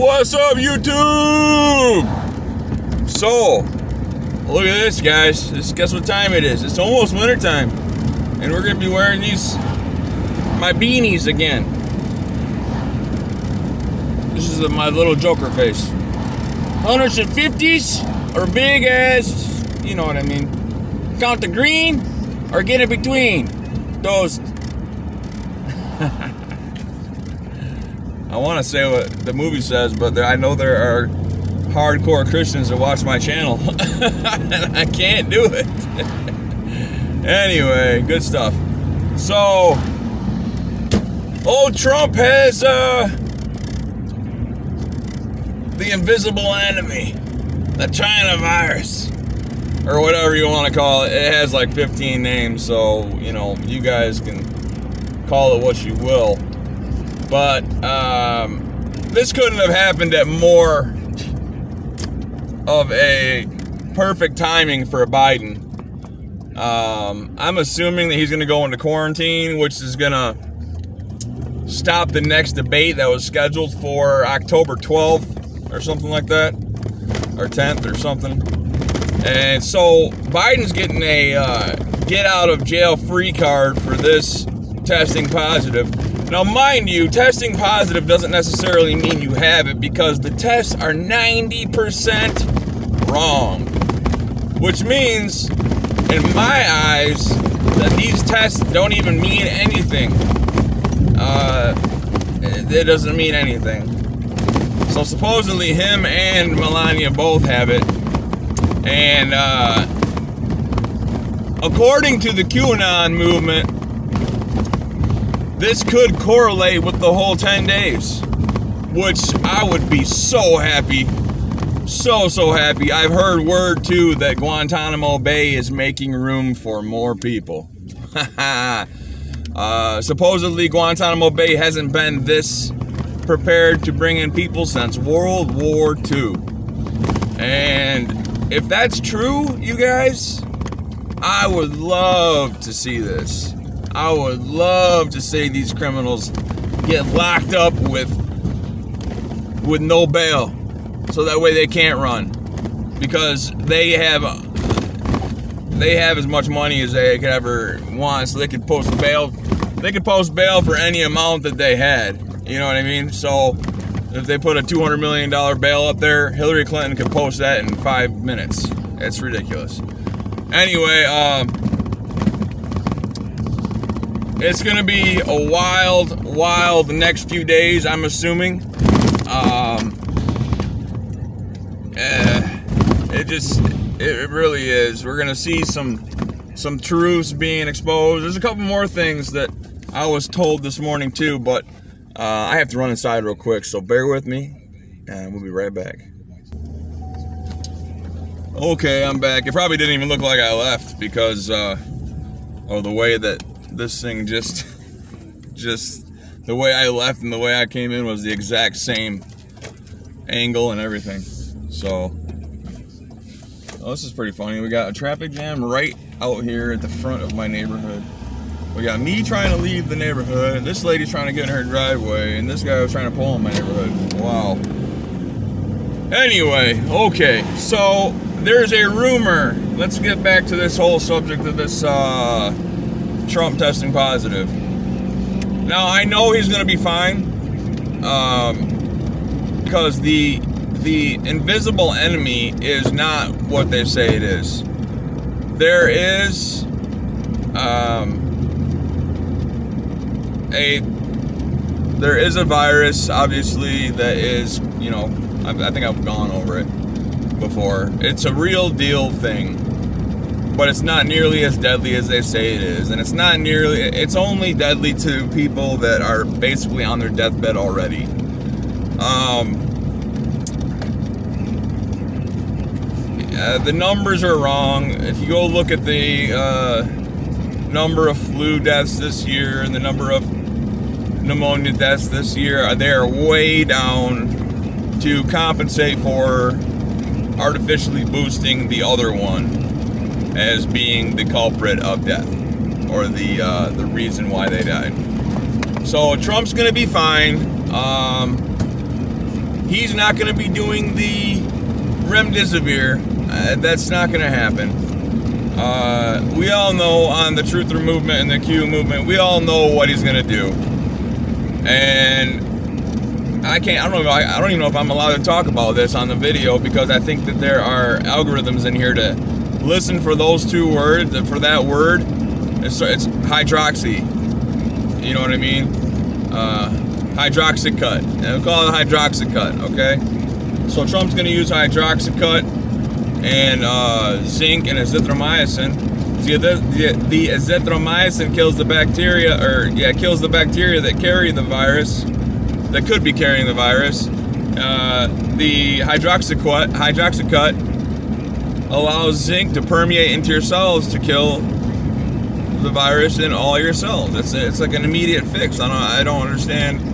What's up, YouTube? So, look at this, guys. Guess what time it is? It's almost winter time, and we're gonna be wearing my beanies again. This is my little Joker face. 150s or big as, you know what I mean. Count the green or get in between those. I want to say what the movie says, but I know there are hardcore Christians that watch my channel, and I can't do it. Anyway, good stuff. So, old Trump has the invisible enemy, the China virus, or whatever you want to call it. It has like 15 names, so, you know, you guys can call it what you will. But this couldn't have happened at more of a perfect timing for Biden. I'm assuming that he's going to go into quarantine, which is going to stop the next debate that was scheduled for October 12th or something like that, or 10th or something. And so Biden's getting a get out of jail free card for this testing positive. Now, mind you, testing positive doesn't necessarily mean you have it, because the tests are 90% wrong. Which means, in my eyes, that these tests don't even mean anything. It doesn't mean anything. So supposedly him and Melania both have it. And according to the QAnon movement, this could correlate with the whole 10 days, which I would be so happy, so happy. I've heard word too that Guantanamo Bay is making room for more people. Supposedly Guantanamo Bay hasn't been this prepared to bring in people since World War II. And if that's true, you guys, I would love to see this. I would love to see these criminals get locked up with no bail, so that way they can't run, because they have as much money as they could ever want, so they could post bail. They could post bail for any amount that they had. You know what I mean? So if they put a $200 million bail up there, Hillary Clinton could post that in 5 minutes. It's ridiculous. Anyway, it's going to be a wild next few days, I'm assuming. It really is. We're going to see some truths being exposed. There's a couple more things that I was told this morning too, but I have to run inside real quick, so bear with me, and we'll be right back. Okay, I'm back. It probably didn't even look like I left because of the way that this thing just the way I left and the way I came in was the exact same angle and everything. So, this is pretty funny. We got a traffic jam right out here at the front of my neighborhood. We got me trying to leave the neighborhood, and this lady's trying to get in her driveway, and this guy was trying to pull in my neighborhood. Wow. Anyway, okay, so there's a rumor. Let's get back to this whole subject of this Trump testing positive. Now, I know he's going to be fine, because the invisible enemy is not what they say it is. There is a virus, obviously, that is, you know, I think I've gone over it before. It's a real deal thing, but it's not nearly as deadly as they say it is, and it's only deadly to people that are basically on their deathbed already. The numbers are wrong. If you go look at the number of flu deaths this year and the number of pneumonia deaths this year, they are way down to compensate for artificially boosting the other one as being the culprit of death, or the reason why they died. So Trump's gonna be fine. He's not going to be doing the remdesivir. That's not going to happen. We all know on the Truther movement and the Q movement, we all know what he's going to do. And I don't even know if I'm allowed to talk about this on the video, because I think that there are algorithms in here to listen for those two words, for that word. It's hydroxy. You know what I mean? Hydroxycut. We'll call it hydroxycut, okay? So Trump's going to use hydroxycut and zinc and azithromycin. See, the azithromycin kills the bacteria, kills the bacteria that carry the virus, that could be carrying the virus. The hydroxycut allows zinc to permeate into your cells to kill the virus in all your cells. It's like an immediate fix. I don't understand.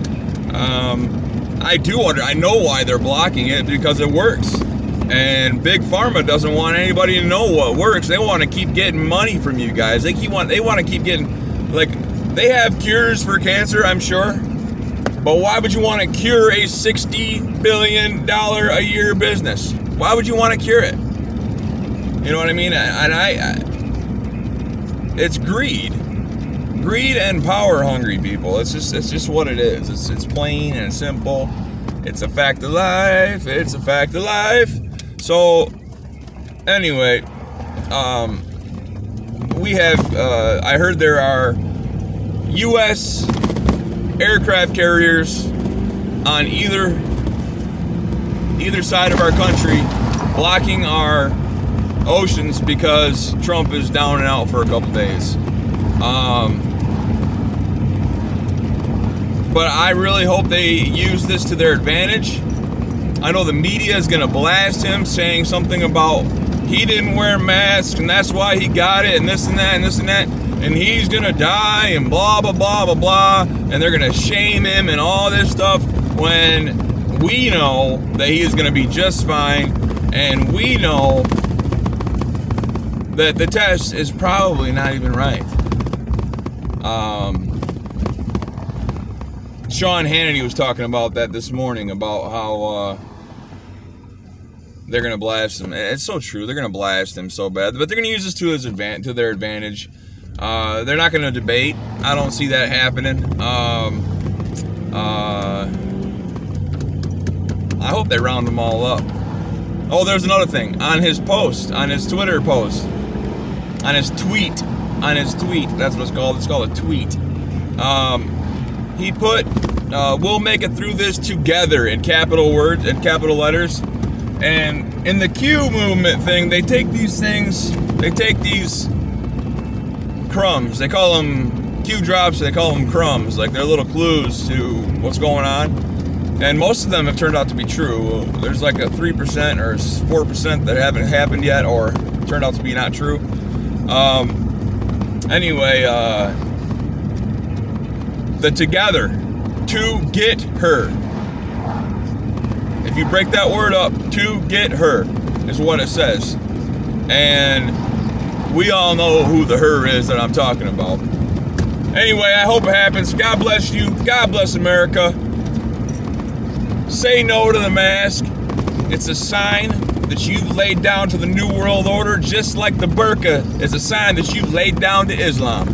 I know why they're blocking it, because it works. And Big Pharma doesn't want anybody to know what works. They want to keep getting money from you guys. They want to keep getting, like, they have cures for cancer, I'm sure. But why would you want to cure a $60 billion a year business? Why would you want to cure it? You know what I mean? It's greed. Greed and power hungry people. It's just what it is. It's plain and simple. It's a fact of life. It's a fact of life. So, anyway, we have, I heard there are U.S. aircraft carriers on either side of our country blocking our oceans because Trump is down and out for a couple days. But I really hope they use this to their advantage. I know the media is going to blast him, saying something about he didn't wear masks and that's why he got it, and this and that and this and that, and he's going to die and blah, blah, blah, blah, blah, and they're going to shame him and all this stuff, when we know that he is going to be just fine, and we know that the test is probably not even right. Sean Hannity was talking about that this morning, about how they're going to blast him. It's so true. They're going to blast him so bad, but they're going to use this to their advantage. They're not going to debate. I don't see that happening. I hope they round them all up. Oh, there's another thing. On his post, on his Twitter post, on his tweet, that's what it's called. It's called a tweet. He put, "We'll make it through this together" in capital words and capital letters. And in the Q movement thing, they take these things, they take these crumbs, they call them Q drops, they call them crumbs, like they're little clues to what's going on. And most of them have turned out to be true. There's like a 3% or 4% that haven't happened yet, or turned out to be not true. Anyway, the together, to get her. If you break that word up, to get her is what it says. And we all know who the her is that I'm talking about. Anyway, I hope it happens. God bless you. God bless America. Say no to the mask. It's a sign that you've laid down to the New World Order, just like the burqa is a sign that you've laid down to Islam.